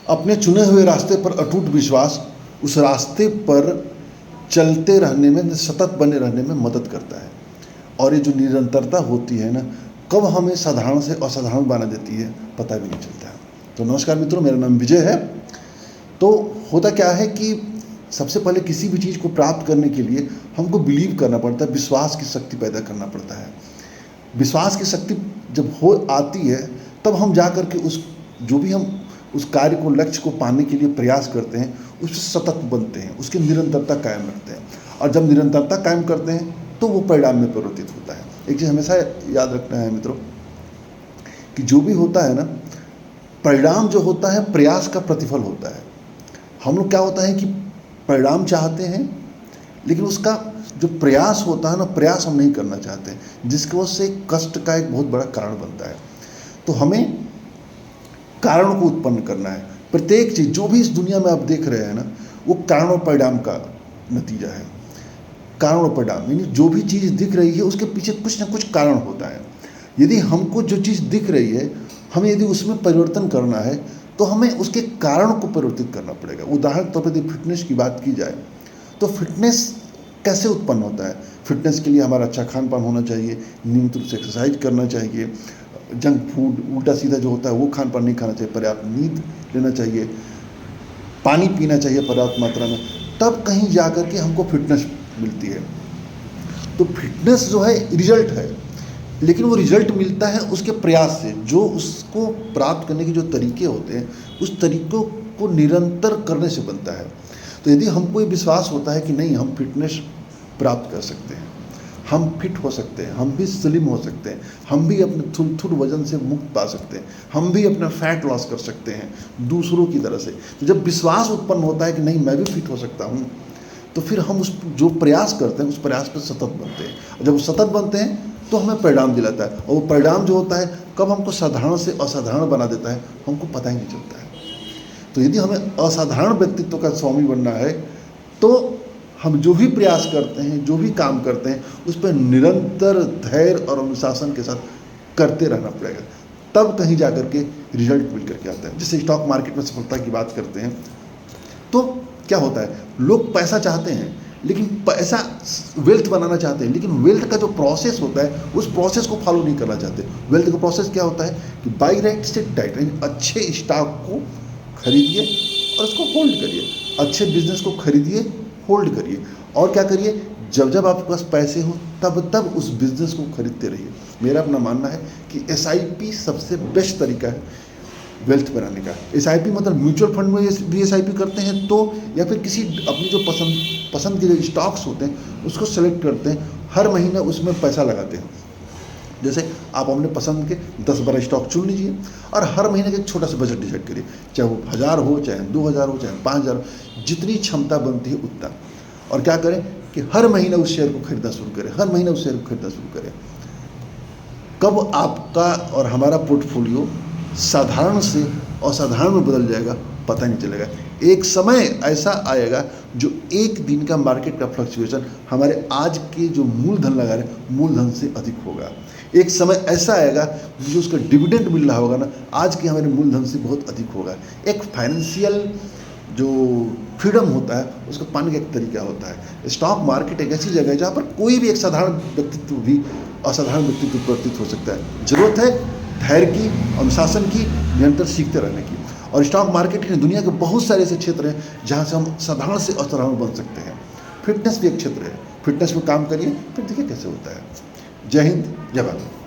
अपने चुने हुए रास्ते पर अटूट विश्वास उस रास्ते पर चलते रहने में, सतत बने रहने में मदद करता है। और ये जो निरंतरता होती है ना, कब हमें साधारण से असाधारण बना देती है पता भी नहीं चलता है। तो नमस्कार मित्रों, मेरा नाम विजय है। तो होता क्या है कि सबसे पहले किसी भी चीज़ को प्राप्त करने के लिए हमको बिलीव करना पड़ता है, विश्वास की शक्ति पैदा करना पड़ता है। विश्वास की शक्ति जब हो आती है तब हम जा कर के हम उस कार्य को, लक्ष्य को पाने के लिए प्रयास करते हैं, उससे सतत बनते हैं, उसकी निरंतरता कायम रखते हैं। और जब निरंतरता कायम करते हैं तो वो परिणाम में परिवर्तित होता है। एक चीज़ हमेशा याद रखना है मित्रों कि जो भी होता है ना, परिणाम जो होता है प्रयास का प्रतिफल होता है। हम लोग क्या होता है कि परिणाम चाहते हैं, लेकिन उसका जो प्रयास होता है ना, प्रयास हम नहीं करना चाहते, जिसकी वजह से कष्ट का एक बहुत बड़ा कारण बनता है। तो हमें कारण को उत्पन्न करना है। प्रत्येक चीज़ जो भी इस दुनिया में आप देख रहे हैं ना, वो कारण और परिणाम का नतीजा है। कारण और परिणाम यानी जो भी चीज़ दिख रही है उसके पीछे कुछ ना कुछ कारण होता है। यदि हमको जो चीज़ दिख रही है, हमें यदि उसमें परिवर्तन करना है तो हमें उसके कारण को परिवर्तित करना पड़ेगा। उदाहरण तौर पर यदि फिटनेस की बात की जाए तो फिटनेस कैसे उत्पन्न होता है? फिटनेस के लिए हमारा अच्छा खान पान होना चाहिए, नियमित रूप से एक्सरसाइज करना चाहिए, जंक फूड उल्टा सीधा जो होता है वो खान पान नहीं खाना चाहिए, पर्याप्त नींद लेना चाहिए, पानी पीना चाहिए पर्याप्त मात्रा में, तब कहीं जा कर के हमको फिटनेस मिलती है। तो फिटनेस जो है रिजल्ट है, लेकिन वो रिजल्ट मिलता है उसके प्रयास से। जो उसको प्राप्त करने के जो तरीके होते हैं, उस तरीक़ों को निरंतर करने से बनता है। तो यदि हमको ये विश्वास होता है कि नहीं, हम फिटनेस प्राप्त कर सकते हैं, हम फिट हो सकते हैं, हम भी स्लिम हो सकते हैं, हम भी अपने थुल वजन से मुक्त पा सकते हैं, हम भी अपना फैट लॉस कर सकते हैं दूसरों की तरह से। तो जब विश्वास उत्पन्न होता है कि नहीं, मैं भी फिट हो सकता हूँ, तो फिर हम उस जो प्रयास करते हैं उस प्रयास पर सतत बनते हैं। और जब वो सतत बनते हैं तो हमें परिणाम दिलाता है। और वो परिणाम जो होता है कब हमको साधारण से असाधारण बना देता है, हमको पता ही नहीं चलता है। तो यदि हमें असाधारण व्यक्तित्व का स्वामी बनना है तो हम जो भी प्रयास करते हैं, जो भी काम करते हैं, उस पर निरंतर धैर्य और अनुशासन के साथ करते रहना पड़ेगा, तब कहीं जा कर के रिजल्ट मिल करके आता है। जैसे स्टॉक मार्केट में सफलता की बात करते हैं तो क्या होता है, लोग पैसा चाहते हैं, लेकिन पैसा वेल्थ बनाना चाहते हैं, लेकिन वेल्थ का जो प्रोसेस होता है उस प्रोसेस को फॉलो नहीं करना चाहते। वेल्थ का प्रोसेस क्या होता है कि बाई राइट से डाइट, अच्छे स्टॉक को खरीदिए और उसको होल्ड करिए, अच्छे बिजनेस को खरीदिए, होल्ड करिए, और क्या करिए, जब जब आपके पास पैसे हो तब उस बिजनेस को खरीदते रहिए। मेरा अपना मानना है कि SIP सबसे बेस्ट तरीका है वेल्थ बनाने का। SIP मतलब म्यूचुअल फंड में भी SIP करते हैं तो, या फिर किसी अपनी जो पसंद के जो स्टॉक्स होते हैं उसको सेलेक्ट करते हैं, हर महीना उसमें पैसा लगाते हैं। जैसे आप अपने पसंद के 10-12 स्टॉक चुन लीजिए और हर महीने का एक छोटा सा बजट डिसाइड करिए, चाहे वो 1000 हो, चाहे 2000 हो, चाहे 5000, जितनी क्षमता बनती है उतना। और क्या करें कि हर महीने उस शेयर को खरीदना शुरू करें, हर महीने उस शेयर को खरीदना शुरू करें। कब आपका और हमारा पोर्टफोलियो साधारण से असाधारण में बदल जाएगा पता नहीं चलेगा। एक समय ऐसा आएगा जो एक दिन का मार्केट का फ्लक्चुएशन हमारे आज के जो मूलधन लगा रहे हैं मूलधन से अधिक होगा। एक समय ऐसा आएगा जो उसका डिविडेंड मिल रहा होगा ना, आज के हमारे मूलधन से बहुत अधिक होगा। एक फाइनेंशियल जो फ्रीडम होता है उसको पाने का एक तरीका होता है। स्टॉक मार्केट एक ऐसी जगह है जहाँ पर कोई भी एक साधारण व्यक्तित्व भी असाधारण व्यक्तित्व परिवर्तित हो सकता है। जरूरत है धैर्य की, अनुशासन की, निरंतर सीखते रहने की। और स्टॉक मार्केट की दुनिया के बहुत सारे ऐसे क्षेत्र हैं जहाँ से हम साधारण से असाधारण बन सकते हैं। फिटनेस भी एक क्षेत्र है, फिटनेस में काम करिए, फिर देखिए कैसे होता है। जय हिंद, जय भारत।